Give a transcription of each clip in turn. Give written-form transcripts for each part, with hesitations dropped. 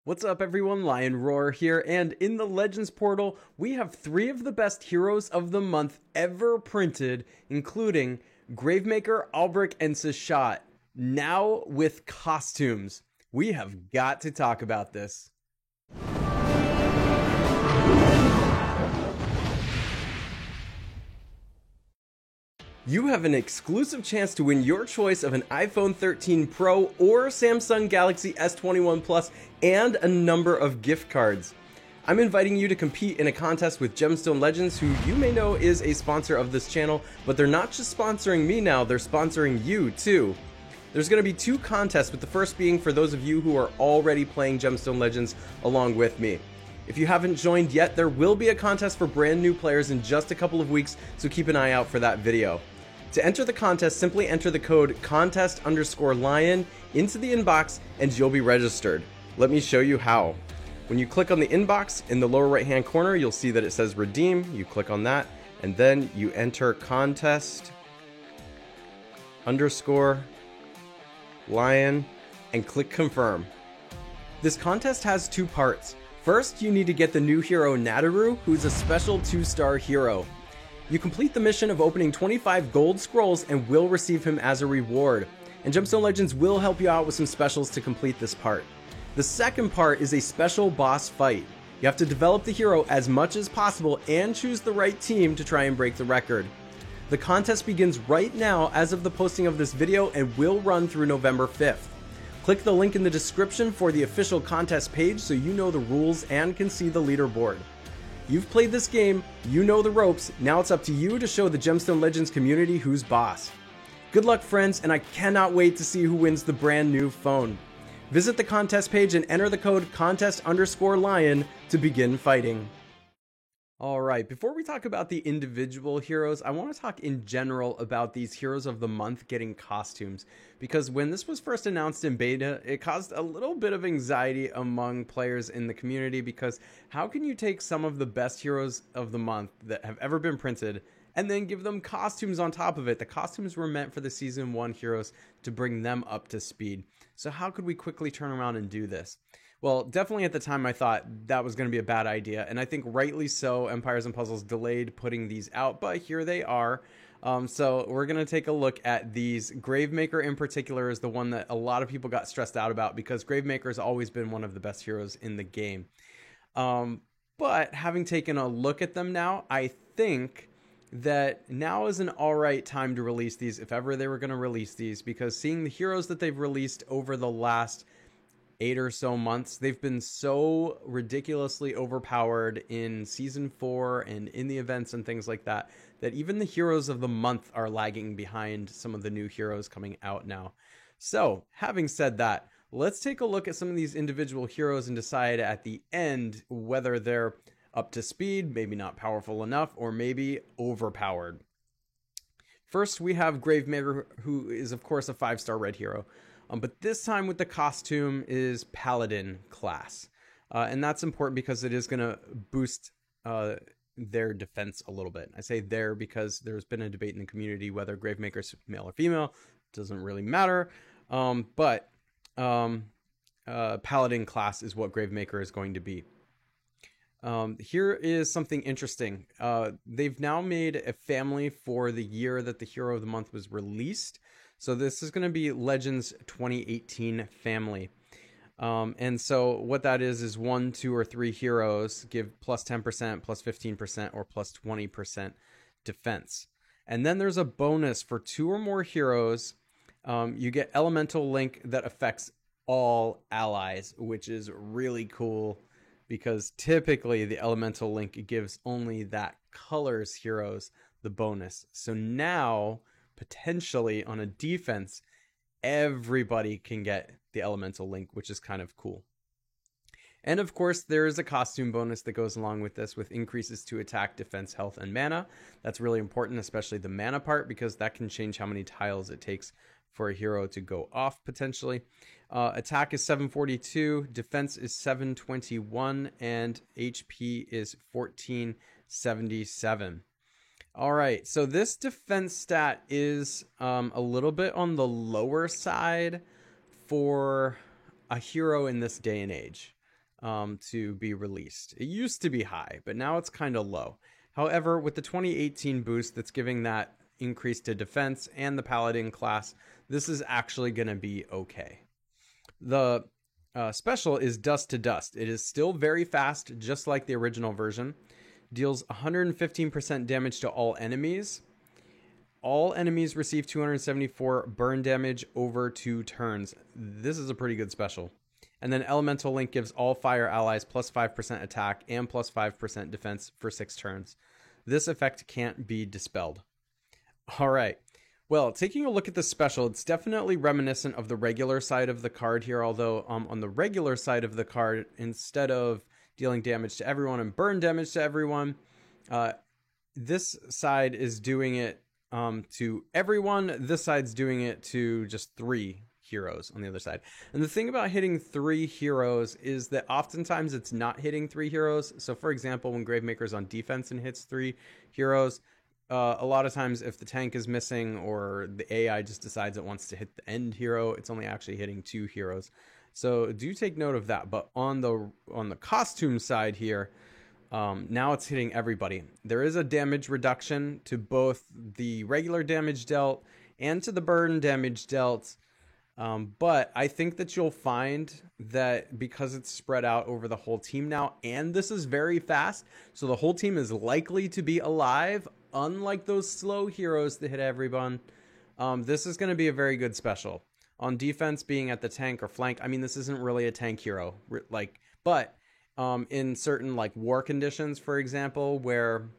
What's up everyone, Lion Roar here, and in the Legends portal, we have 3 of the best heroes of the month ever printed, including Gravemaker, Albric, and Sashat, now with costumes. We have got to talk about this. You have an exclusive chance to win your choice of an iPhone 13 Pro or Samsung Galaxy S21 Plus and a number of gift cards. I'm inviting you to compete in a contest with Gemstone Legends, who you may know is a sponsor of this channel, but they're not just sponsoring me now, they're sponsoring you too. There's going to be 2 contests, with the first being for those of you who are already playing Gemstone Legends along with me. If you haven't joined yet, there will be a contest for brand new players in just a couple of weeks, so keep an eye out for that video. To enter the contest, simply enter the code contest_lion into the inbox and you'll be registered. Let me show you how. When you click on the inbox, in the lower right hand corner, you'll see that it says redeem. You click on that and then you enter contest_lion and click confirm. This contest has 2 parts. First, you need to get the new hero Nataru, who's a special 2-star hero. You complete the mission of opening 25 gold scrolls and will receive him as a reward. And Gemstone Legends will help you out with some specials to complete this part. The second part is a special boss fight. You have to develop the hero as much as possible and choose the right team to try and break the record. The contest begins right now as of the posting of this video and will run through November 5th. Click the link in the description for the official contest page so you know the rules and can see the leaderboard. You've played this game, you know the ropes, now it's up to you to show the Gemstone Legends community who's boss. Good luck friends, and I cannot wait to see who wins the brand new phone. Visit the contest page and enter the code contest_lion to begin fighting. Alright, before we talk about the individual heroes, I want to talk in general about these heroes of the month getting costumes. Because when this was first announced in beta, it caused a little bit of anxiety among players in the community, because how can you take some of the best heroes of the month that have ever been printed and then give them costumes on top of it? The costumes were meant for the Season 1 heroes to bring them up to speed. So how could we quickly turn around and do this? Well, definitely at the time I thought that was going to be a bad idea, and I think rightly so. Empires and Puzzles delayed putting these out, but here they are. So we're going to take a look at these. Gravemaker in particular is the one that a lot of people got stressed out about, because Gravemaker has always been one of the best heroes in the game. But having taken a look at them now, I think that now is an alright time to release these, if ever they were going to release these, because seeing the heroes that they've released over the last 8 or so months, they've been so ridiculously overpowered in Season 4 and in the events and things like that, that even the heroes of the month are lagging behind some of the new heroes coming out now. So, having said that, let's take a look at some of these individual heroes and decide at the end whether they're up to speed, maybe not powerful enough, or maybe overpowered. First, we have Gravemaker, who is of course a 5-star red hero. But this time with the costume is Paladin class. And that's important because it is going to boost their defense a little bit. I say there because there's been a debate in the community whether Gravemaker is male or female. Doesn't really matter. But Paladin class is what Gravemaker is going to be. Here is something interesting. They've now made a family for the year that the Hero of the Month was released. So this is going to be Legends 2018 family. And so what that is 1, 2, or 3 heroes give plus 10%, plus 15%, or plus 20% defense. And then there's a bonus for 2 or more heroes. You get Elemental Link that affects all allies, which is really cool, because typically the Elemental Link gives only that color's heroes the bonus. So now, potentially on a defense, everybody can get the Elemental Link, which is kind of cool. And of course, there is a costume bonus that goes along with this, with increases to attack, defense, health, and mana. That's really important, especially the mana part, because that can change how many tiles it takes for a hero to go off potentially. Attack is 742, defense is 721, and HP is 1477. All right, so this defense stat is a little bit on the lower side for a hero in this day and age. to be released. It used to be high, but now it's kind of low. However, with the 2018 boost that's giving that increase to defense and the Paladin class, this is actually going to be okay. The special is Dust to Dust. It is still very fast, just like the original version. Deals 115% damage to all enemies. All enemies receive 274 burn damage over 2 turns. This is a pretty good special. And then Elemental Link gives all fire allies plus 5% attack and plus 5% defense for 6 turns. This effect can't be dispelled. All right. Well, taking a look at the special, it's definitely reminiscent of the regular side of the card here, although on the regular side of the card, instead of dealing damage to everyone and burn damage to everyone, this side is doing it to everyone. This side's doing it to just 3 heroes on the other side. And the thing about hitting 3 heroes is that oftentimes it's not hitting 3 heroes. So for example, when Gravemaker's on defense and hits 3 heroes, a lot of times if the tank is missing or the AI just decides it wants to hit the end hero, it's only actually hitting 2 heroes. So do take note of that. But on the costume side here, now it's hitting everybody. There is a damage reduction to both the regular damage dealt and to the burn damage dealt. But I think that you'll find that because it's spread out over the whole team now, and this is very fast, so the whole team is likely to be alive, unlike those slow heroes that hit everyone. This is going to be a very good special. On defense, being at the tank or flank, I mean, this isn't really a tank hero, but in certain like war conditions, for example, where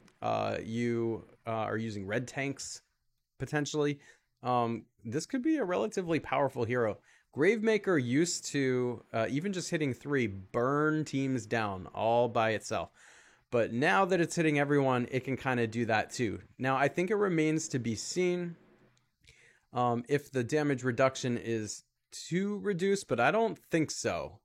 you are using red tanks potentially, this could be a relatively powerful hero. Gravemaker used to, even just hitting 3, burn teams down all by itself. But now that it's hitting everyone, it can kind of do that too. Now, I think it remains to be seen if the damage reduction is too reduced, but I don't think so.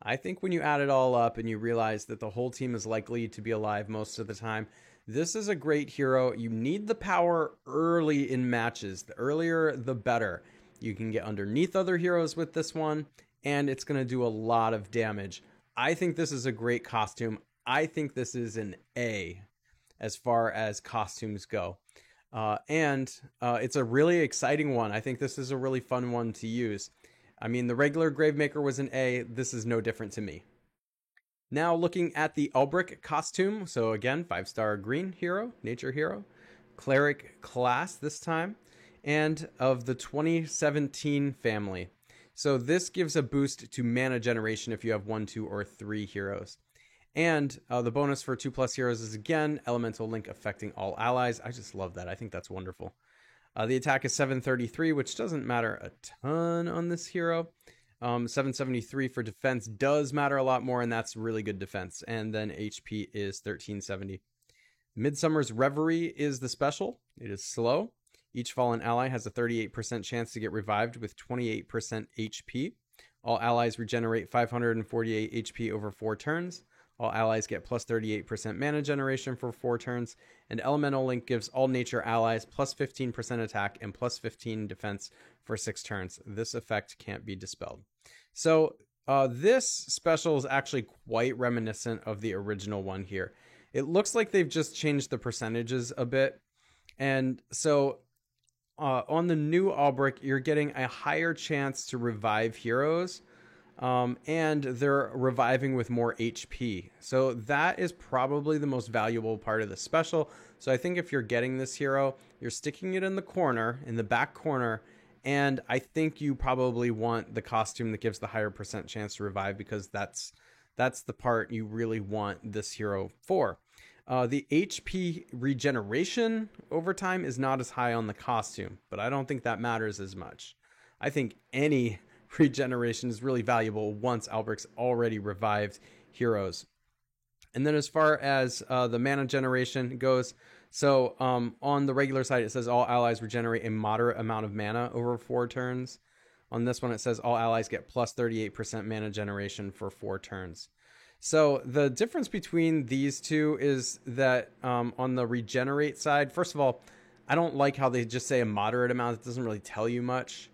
I think when you add it all up and you realize that the whole team is likely to be alive most of the time, this is a great hero. You need the power early in matches. The earlier, the better. You can get underneath other heroes with this one, and it's going to do a lot of damage. I think this is a great costume. I think this is an A as far as costumes go. And it's a really exciting one. I think this is a really fun one to use. I mean, the regular Gravemaker was an A. This is no different to me. Now looking at the Ulbrich costume. So again, 5-star green hero, nature hero, cleric class this time, and of the 2017 family. So this gives a boost to mana generation if you have 1, 2, or 3 heroes. And the bonus for 2+ heroes is again, Elemental Link affecting all allies. I just love that. I think that's wonderful. The attack is 733, which doesn't matter a ton on this hero. 773 for defense does matter a lot more, and that's really good defense. And then HP is 1370. Midsummer's Reverie is the special. It is slow. Each fallen ally has a 38% chance to get revived with 28% HP. All allies regenerate 548 HP over 4 turns. All allies get plus 38% mana generation for 4 turns, and Elemental Link gives all nature allies plus 15% attack and plus 15 defense for 6 turns. This effect can't be dispelled. So this special is actually quite reminiscent of the original one here. It looks like they've just changed the percentages a bit. And so on the new Ulbrich, you're getting a higher chance to revive heroes. And they're reviving with more HP. So that is probably the most valuable part of the special. So I think if you're getting this hero, you're sticking it in the corner, in the back corner, and I think you probably want the costume that gives the higher percent chance to revive, because that's the part you really want this hero for. The HP regeneration over time is not as high on the costume, but I don't think that matters as much. I think any regeneration is really valuable once Ulbrich's already revived heroes. And then as far as the mana generation goes, so on the regular side it says all allies regenerate a moderate amount of mana over 4 turns. On this one it says all allies get plus 38% mana generation for 4 turns. So the difference between these two is that on the regenerate side, first of all, I don't like how they just say a moderate amount. It doesn't really tell you much.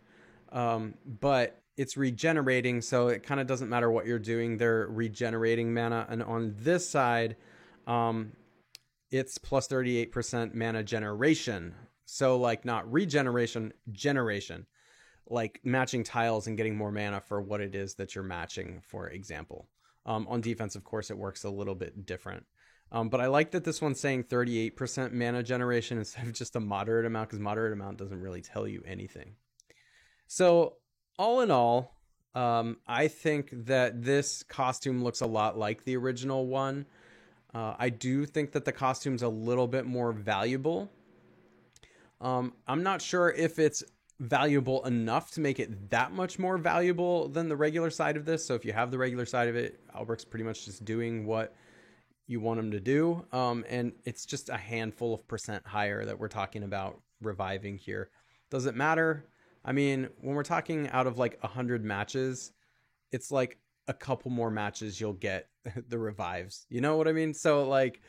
But it's regenerating, so it kind of doesn't matter what you're doing. They're regenerating mana. And on this side, it's plus 38% mana generation. So like not regeneration, generation. Like matching tiles and getting more mana for what it is that you're matching, for example. On defense, of course, it works a little bit different. But I like that this one's saying 38% mana generation instead of just a moderate amount, because moderate amount doesn't really tell you anything. So all in all, I think that this costume looks a lot like the original one. I do think that the costume's a little bit more valuable. I'm not sure if it's valuable enough to make it that much more valuable than the regular side of this. So if you have the regular side of it, Alberic's pretty much just doing what you want him to do. And it's just a handful of percent higher that we're talking about reviving here. Does it matter? I mean, when we're talking out of like 100 matches, it's like a couple more matches you'll get the revives. You know what I mean? So like,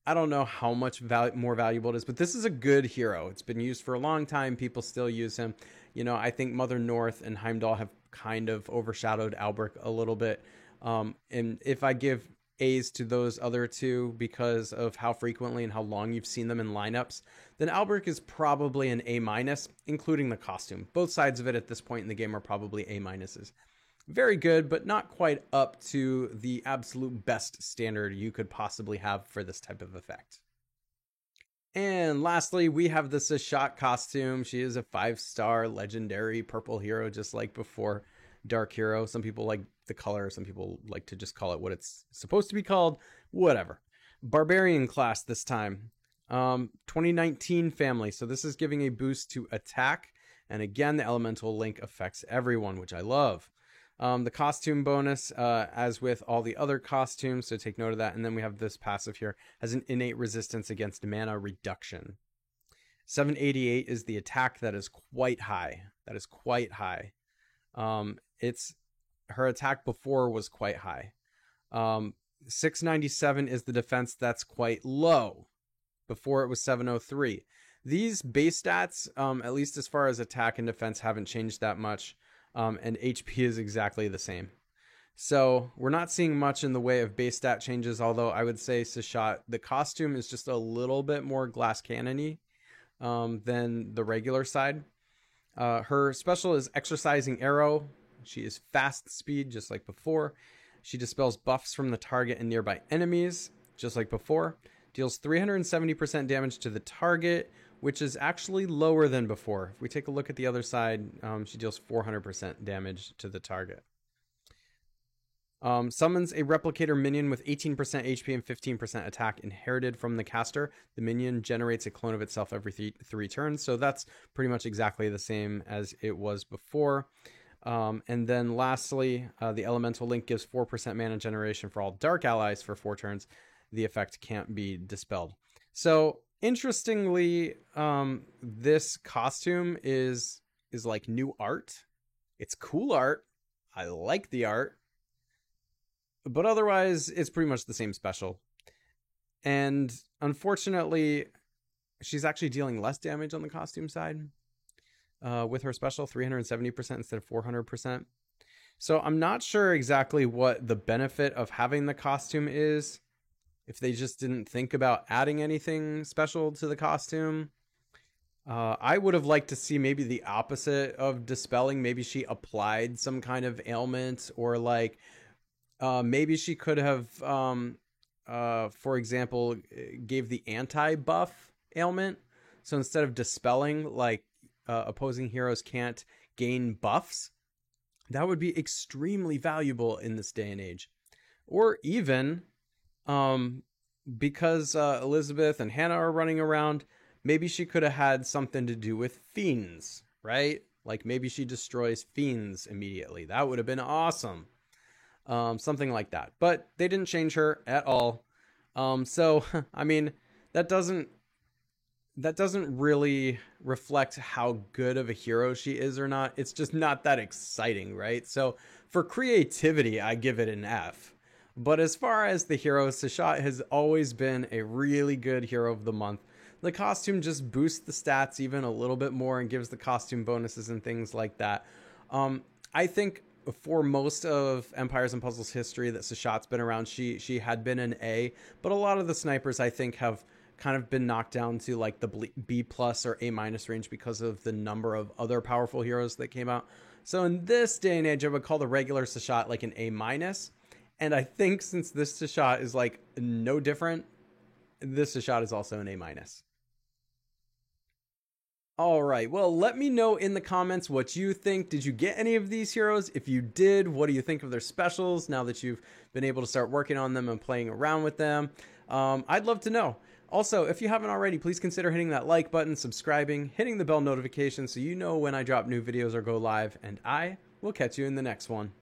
I don't know how much more valuable it is, but this is a good hero. It's been used for a long time. People still use him. You know, I think Mother North and Heimdall have kind of overshadowed Alberic a little bit. And if I give A's to those other two because of how frequently and how long you've seen them in lineups, then Alberic is probably an A-, including the costume. Both sides of it at this point in the game are probably A-. Very good, but not quite up to the absolute best standard you could possibly have for this type of effect. And lastly, we have the Seshat costume. She is a 5-star legendary purple hero, just like before. Dark hero. Some people like the color. Some people like to just call it what it's supposed to be called. Whatever. Barbarian class this time. 2019 family. So this is giving a boost to attack. And again, the elemental link affects everyone, which I love. The costume bonus, as with all the other costumes, so take note of that. And then we have this passive here, has an innate resistance against mana reduction. 788 is the attack. That is quite high. That is quite high. Her attack before was quite high. 697 is the defense. That's quite low. Before it was 703. These base stats, at least as far as attack and defense, haven't changed that much. And HP is exactly the same. So we're not seeing much in the way of base stat changes, although I would say Seshat, the costume is just a little bit more glass cannon-y than the regular side. Her special is Exercising Arrow. She is fast speed, just like before. She dispels buffs from the target and nearby enemies, just like before. Deals 370% damage to the target, which is actually lower than before. If we take a look at the other side, she deals 400% damage to the target. Summons a replicator minion with 18% HP and 15% attack inherited from the caster. The minion generates a clone of itself every three turns, so that's pretty much exactly the same as it was before. And then lastly, the elemental link gives 4% mana generation for all dark allies for 4 turns. The effect can't be dispelled. So interestingly, this costume is like new art. It's cool art. I like the art. But otherwise, it's pretty much the same special. And unfortunately, she's actually dealing less damage on the costume side. With her special, 370% instead of 400%. So I'm not sure exactly what the benefit of having the costume is. If they just didn't think about adding anything special to the costume. I would have liked to see maybe the opposite of dispelling. Maybe she applied some kind of ailment, or like maybe she could have, for example, gave the anti-buff ailment. So instead of dispelling, like opposing heroes can't gain buffs. That would be extremely valuable in this day and age. Or even because Elizabeth and Hannah are running around, maybe she could have had something to do with fiends, right? Like maybe she destroys fiends immediately. That would have been awesome. Something like that. But they didn't change her at all. So, I mean, that doesn't really reflect how good of a hero she is or not. It's just not that exciting, right? So for creativity, I give it an F. But as far as the hero, Seshat has always been a really good hero of the month. The costume just boosts the stats even a little bit more and gives the costume bonuses and things like that. I think for most of Empires and Puzzles history that Sashat's been around, she had been an A, but a lot of the snipers I think have kind of been knocked down to like the B plus or A minus range because of the number of other powerful heroes that came out. So in this day and age, I would call the regular Sashat like an A minus. And I think since this Sashat is like no different, this Sashat is also an A minus. All right. Well, let me know in the comments what you think. Did you get any of these heroes? If you did, what do you think of their specials now that you've been able to start working on them and playing around with them? I'd love to know. Also, if you haven't already, please consider hitting that like button, subscribing, hitting the bell notification so you know when I drop new videos or go live, and I will catch you in the next one.